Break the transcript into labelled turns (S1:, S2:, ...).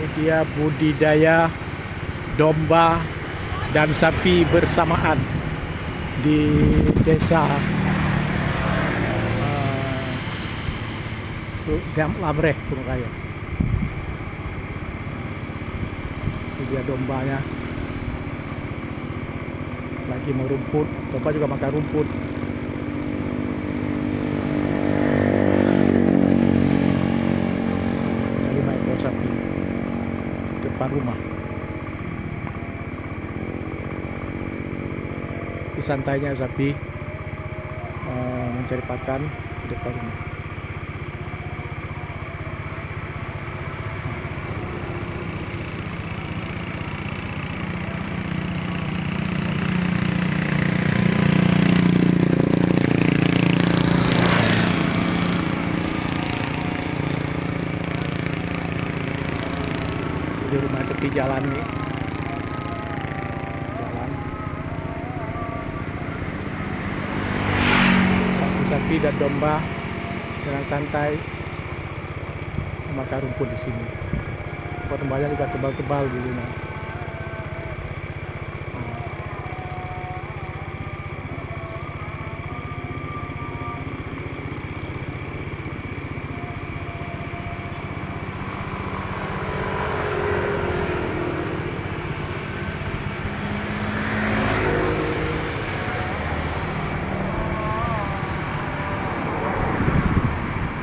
S1: Ini dia budidaya domba dan sapi bersamaan di desa Lamreh, Turungraya. Ini dia dombanya lagi mau rumput, domba juga makan rumput. Ada 5 ekor sapi depan rumah. Di santainya sapi mencari pakan di depan rumah. Di rumah tepi jalan nih, jalan sapi-sapi dan domba dengan santai memakan rumput di sini. Dombanya juga tebal-tebal dulunya.